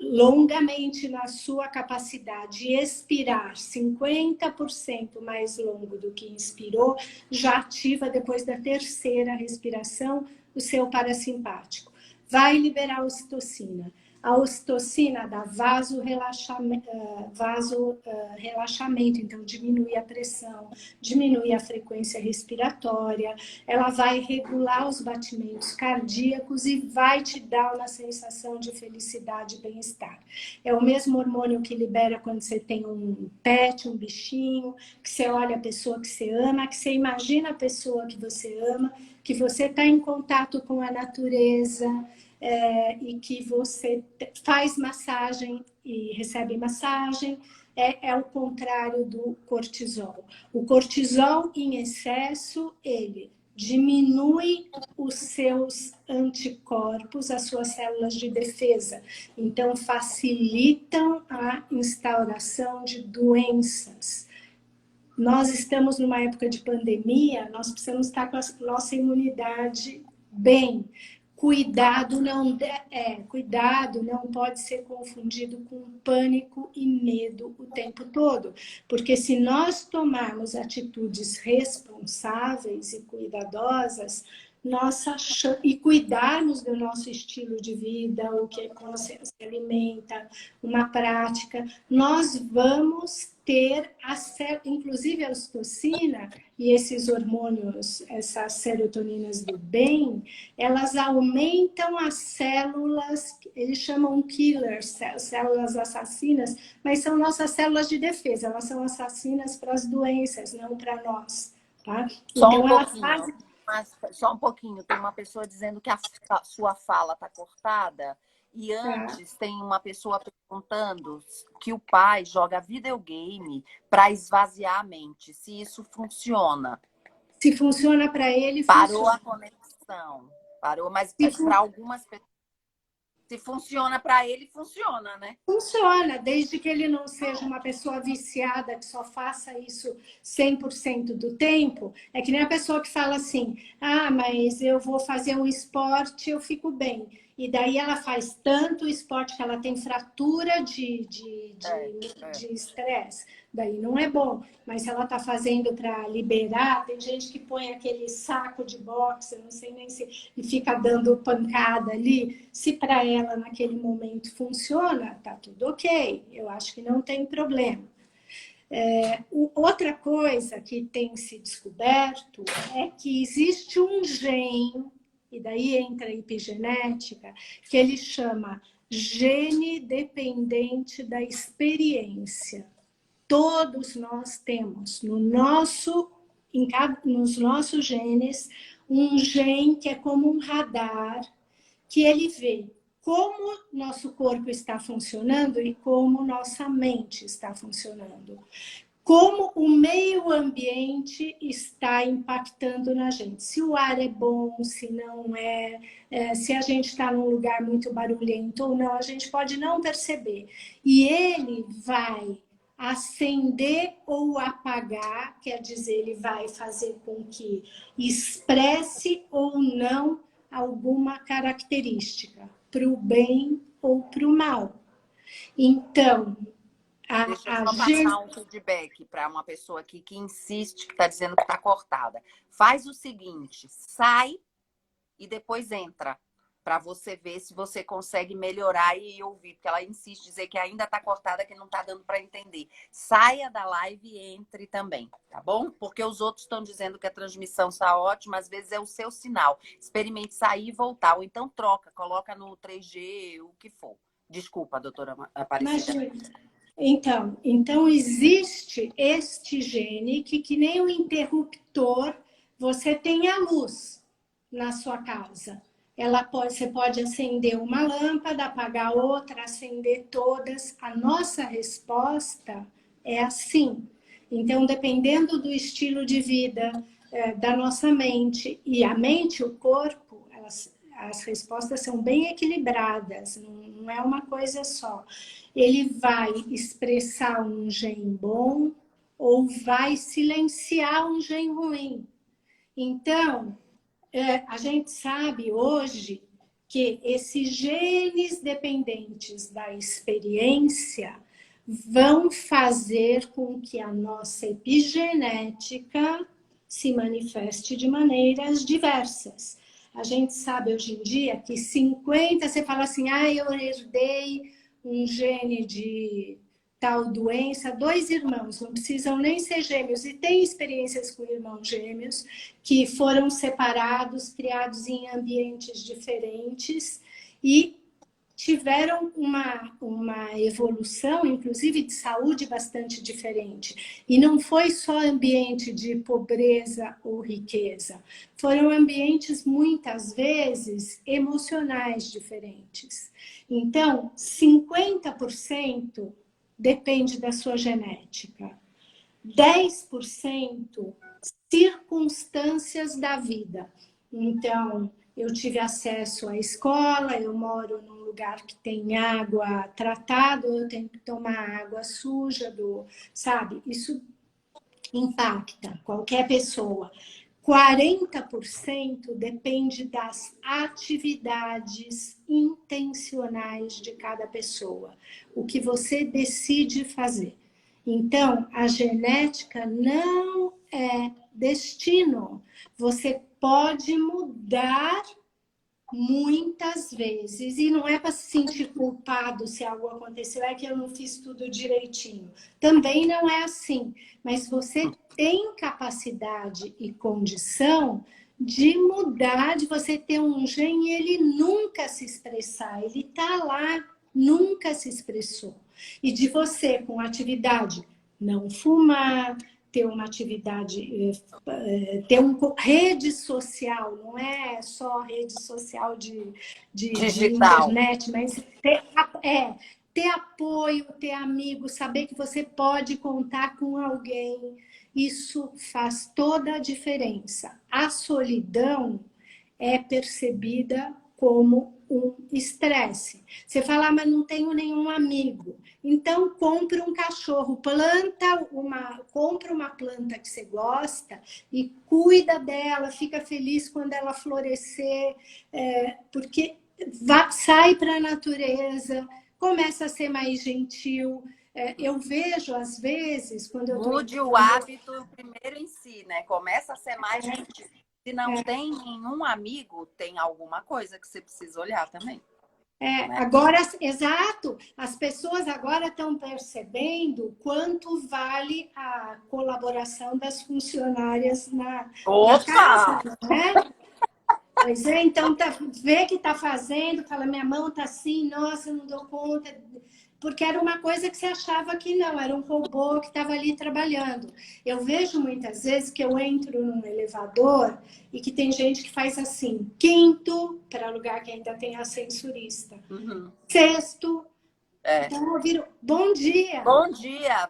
longamente na sua capacidade e expirar 50% mais longo do que inspirou, já ativa depois da terceira respiração o seu parasimpático. Vai liberar a ocitocina. A ocitocina dá vasorelaxamento, então diminui a pressão, diminui a frequência respiratória, ela vai regular os batimentos cardíacos e vai te dar uma sensação de felicidade e bem-estar. É o mesmo hormônio que libera quando você tem um pet, um bichinho, que você olha a pessoa que você ama, que você imagina a pessoa que você ama, que você está em contato com a natureza, e que você faz massagem e recebe massagem, é o contrário do cortisol. O cortisol em excesso, ele diminui os seus anticorpos, as suas células de defesa. Então, facilitam a instauração de doenças. Nós estamos numa época de pandemia, nós precisamos estar com a nossa imunidade bem. Cuidado não pode ser confundido com pânico e medo o tempo todo. Porque se nós tomarmos atitudes responsáveis e cuidadosas, e cuidarmos do nosso estilo de vida, como se alimenta, uma prática, nós vamos ter, inclusive a ocitocina e esses hormônios, essas serotoninas do bem, elas aumentam as células, eles chamam killers, células assassinas, mas são nossas células de defesa, elas são assassinas para as doenças, não para nós. Tá? Só um pouquinho, tem uma pessoa dizendo que a sua fala está cortada e antes tem uma pessoa perguntando que o pai joga videogame para esvaziar a mente, se isso funciona. Se funciona para ele, parou funciona. A conexão, parou, mas para algumas pessoas, se funciona para ele, funciona, né? Funciona, desde que ele não seja uma pessoa viciada, que só faça isso 100% do tempo. É que nem a pessoa que fala assim, mas eu vou fazer um esporte, eu fico bem. E daí ela faz tanto esporte que ela tem fratura de estresse. Daí não é bom. Mas se ela está fazendo para liberar, tem gente que põe aquele saco de boxe, eu não sei nem se... e fica dando pancada ali. Se para ela naquele momento funciona, tá tudo ok. Eu acho que não tem problema. Outra coisa que tem se descoberto é que existe um gene, e daí entra a epigenética, que ele chama gene dependente da experiência. Todos nós temos nos nossos genes um gene que é como um radar, que ele vê como nosso corpo está funcionando e como nossa mente está funcionando. Como o meio ambiente está impactando na gente. Se o ar é bom, se não se a gente está num lugar muito barulhento ou não, a gente pode não perceber. E ele vai acender ou apagar, quer dizer, ele vai fazer com que expresse ou não alguma característica, para o bem ou para o mal. Então, deixa eu só passar um feedback para uma pessoa aqui que insiste, que está dizendo que está cortada. Faz o seguinte, sai e depois entra. para você ver se você consegue melhorar e ouvir, porque ela insiste em dizer que ainda está cortada, que não está dando para entender. Saia da live e entre também, tá bom? Porque os outros estão dizendo que a transmissão está ótima, às vezes é o seu sinal. Experimente sair e voltar, ou então troca, coloca no 3G, o que for. Desculpa, doutora Aparecida. Imagina. Então existe este gene que nem um interruptor, você tem a luz na sua casa. Você pode acender uma lâmpada, apagar outra, acender todas. A nossa resposta é assim. Então, dependendo do estilo de vida da nossa mente, e a mente e o corpo, as respostas são bem equilibradas, não é uma coisa só. Ele vai expressar um gene bom ou vai silenciar um gene ruim. Então, a gente sabe hoje que esses genes dependentes da experiência vão fazer com que a nossa epigenética se manifeste de maneiras diversas. A gente sabe hoje em dia que 50, você fala assim, eu herdei um gene de tal doença, 2 irmãos, não precisam nem ser gêmeos, e tem experiências com irmãos gêmeos que foram separados, criados em ambientes diferentes e tiveram uma evolução, inclusive de saúde, bastante diferente. E não foi só ambiente de pobreza ou riqueza, foram ambientes, muitas vezes, emocionais diferentes. Então, 50% depende da sua genética. 10% circunstâncias da vida. Então, eu tive acesso à escola, eu moro num lugar que tem água tratada, eu tenho que tomar água suja, sabe? Isso impacta qualquer pessoa. 40% depende das atividades intencionais de cada pessoa, o que você decide fazer. Então, a genética não é destino. Você pode mudar muitas vezes, e não é para se sentir culpado se algo aconteceu, é que eu não fiz tudo direitinho. Também não é assim, mas você tem capacidade e condição de mudar, de você ter um gene e ele nunca se expressar, ele está lá, nunca se expressou. E de você, com atividade, não fumar, ter uma atividade, ter uma rede social, não é só rede social de internet, mas ter apoio, ter amigos, saber que você pode contar com alguém, isso faz toda a diferença. A solidão é percebida como um estresse. Você fala, mas não tenho nenhum amigo. Então, compre um cachorro, compra uma planta que você gosta e cuida dela, fica feliz quando ela florescer, porque sai para a natureza, começa a ser mais gentil. Eu vejo, às vezes, quando eu estou... Mude o hábito primeiro em si, né? Começa a ser mais gentil. Se não tem nenhum amigo, tem alguma coisa que você precisa olhar também. Agora, exato, as pessoas agora estão percebendo quanto vale a colaboração das funcionárias na casa, né? Pois é, então vê que está fazendo, fala, minha mão está assim, nossa, não dou conta, porque era uma coisa que você achava que não, era um robô que estava ali trabalhando. Eu vejo muitas vezes que eu entro num elevador e que tem gente que faz assim, quinto, para lugar que ainda tem ascensorista, sexto, então eu viro, bom dia. Bom dia.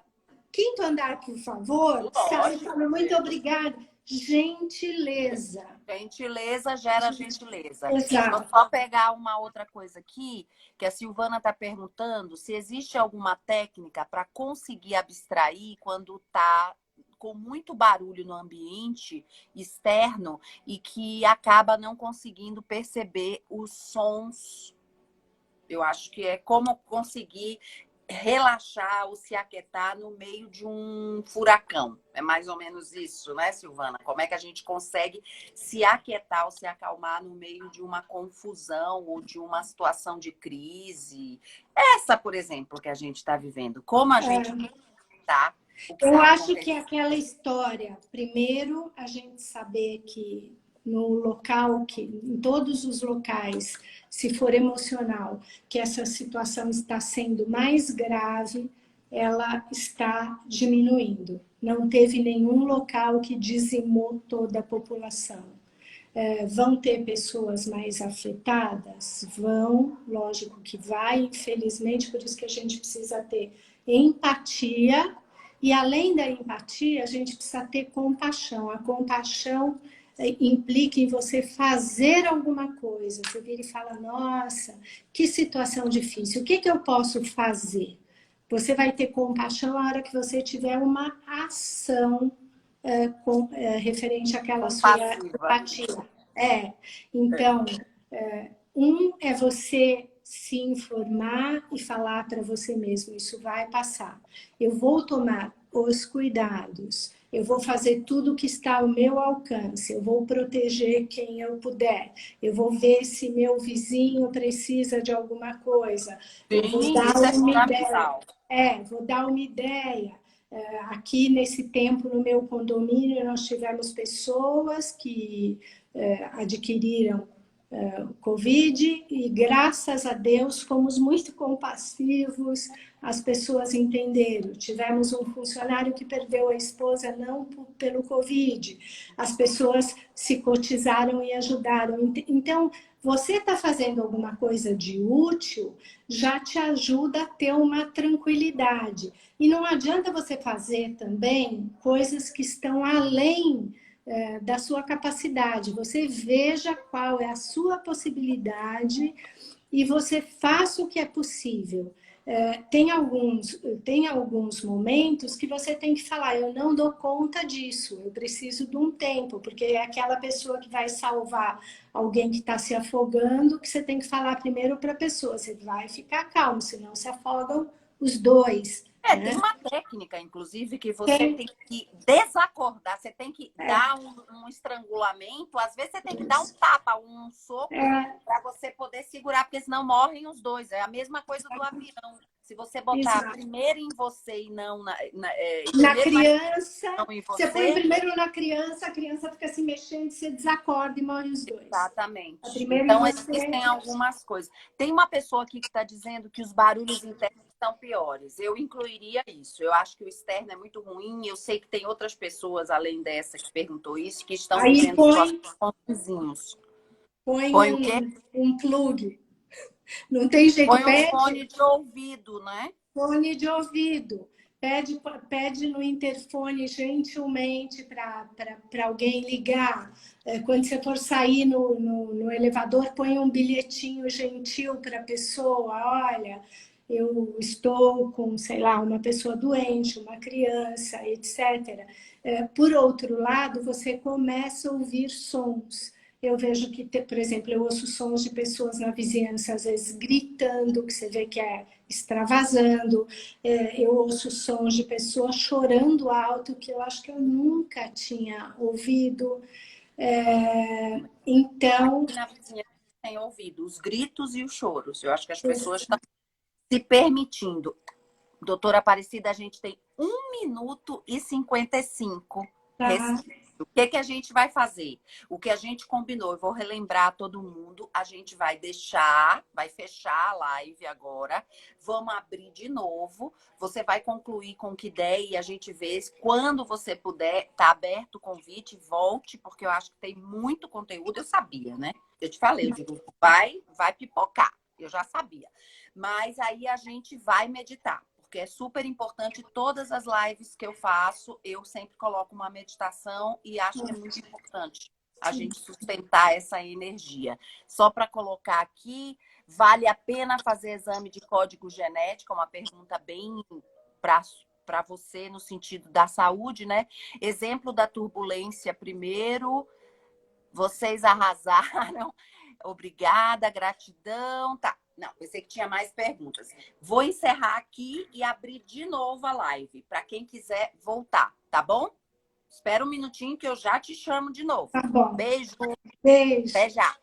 Quinto andar, por favor, sabe? Falo, muito obrigada. Gentileza. Gentileza gera gentileza. Exato. Vou só pegar uma outra coisa aqui, que a Silvana está perguntando se existe alguma técnica para conseguir abstrair quando está com muito barulho no ambiente externo e que acaba não conseguindo perceber os sons. Eu acho que é como conseguir relaxar ou se aquietar no meio de um furacão. É mais ou menos isso, né, Silvana? Como é que a gente consegue se aquietar ou se acalmar no meio de uma confusão ou de uma situação de crise? Essa, por exemplo, que a gente está vivendo. Como a gente está, o que Eu está acho que é acontecendo? aquela história, primeiro a gente saber que no local, que em todos os locais, se for emocional, que essa situação está sendo mais grave, ela está diminuindo. Não teve nenhum local que dizimou toda a população. Vão ter pessoas mais afetadas? Vão, lógico que vai, infelizmente, por isso que a gente precisa ter empatia, e além da empatia, a gente precisa ter compaixão. A compaixão implica em você fazer alguma coisa. Você vira e fala, nossa, que situação difícil, o que eu posso fazer? Você vai ter compaixão na hora que você tiver uma ação referente àquela sua Compassiva. empatia. Então, um é você se informar e falar para você mesmo, isso vai passar. Eu vou tomar os cuidados, eu vou fazer tudo que está ao meu alcance, eu vou proteger quem eu puder, eu vou ver se meu vizinho precisa de alguma coisa, eu vou Sim, dar isso é uma ideia. fundamental. Vou dar uma ideia. Aqui nesse tempo, no meu condomínio, nós tivemos pessoas que adquiriram Covid e, graças a Deus, fomos muito compassivos, as pessoas entenderam. Tivemos um funcionário que perdeu a esposa não pelo Covid, as pessoas se cotizaram e ajudaram. Então, você está fazendo alguma coisa de útil, já te ajuda a ter uma tranquilidade. E não adianta você fazer também coisas que estão além da sua capacidade. Você veja qual é a sua possibilidade e você faça o que é possível. Tem alguns momentos que você tem que falar, eu não dou conta disso, eu preciso de um tempo, porque é aquela pessoa que vai salvar alguém que está se afogando, que você tem que falar primeiro para a pessoa, você vai ficar calmo, senão se afogam os dois. Tem Né? uma técnica, inclusive, que você tem que desacordar, você tem que dar um estrangulamento, às vezes você tem que dar um tapa, um soco, para você poder segurar, porque senão morrem os dois. É a mesma coisa do avião. Se você botar Exato. primeiro em você e não Na primeiro na criança, não em você põe você, primeiro na criança, a criança fica se mexendo, você desacorda e morre os dois. A exatamente. primeiro em Então, você. existem algumas coisas. Tem uma pessoa aqui que está dizendo que os barulhos internos são piores. Eu incluiria isso. Eu acho que o externo é muito ruim. Eu sei que tem outras pessoas, além dessa, que perguntou isso, que estão Aí vivendo situações com os vizinhos. põe Põe o quê? um plug. Não tem jeito, Põe um pede fone de ouvido, né? fone de ouvido. Pede no interfone gentilmente para alguém ligar. Quando você for sair no elevador, põe um bilhetinho gentil para a pessoa. Olha, eu estou com, sei lá, uma pessoa doente, uma criança, etc. Por outro lado, você começa a ouvir sons. Eu vejo que, por exemplo, eu ouço sons de pessoas na vizinhança, às vezes gritando, que você vê que é extravasando. Eu ouço sons de pessoas chorando alto, que eu acho que eu nunca tinha ouvido. Então, Aqui na vizinhança tem ouvido os gritos e os choros. Eu acho que as pessoas estão se permitindo. Doutora Aparecida, a gente tem 1 minuto e 55. tá, O que a gente vai fazer? O que a gente combinou, eu vou relembrar todo mundo. A gente vai fechar a live agora. Vamos abrir de novo. Você vai concluir com que der e a gente vê. Quando você puder, tá aberto o convite, volte, porque eu acho que tem muito conteúdo. Eu sabia, né? Eu te falei, eu digo, vai pipocar. Eu já sabia. Mas aí a gente vai meditar. Porque é super importante, todas as lives que eu faço, eu sempre coloco uma meditação e acho que é muito importante a gente sustentar essa energia. Só para colocar aqui, vale a pena fazer exame de código genético? Uma pergunta bem para você no sentido da saúde, né? Exemplo da turbulência primeiro, vocês arrasaram, obrigada, gratidão, tá. Não, pensei que tinha mais perguntas. Vou encerrar aqui e abrir de novo a live, para quem quiser voltar, tá bom? Espera um minutinho que eu já te chamo de novo. Tá bom. Beijo. Beijo. Até já.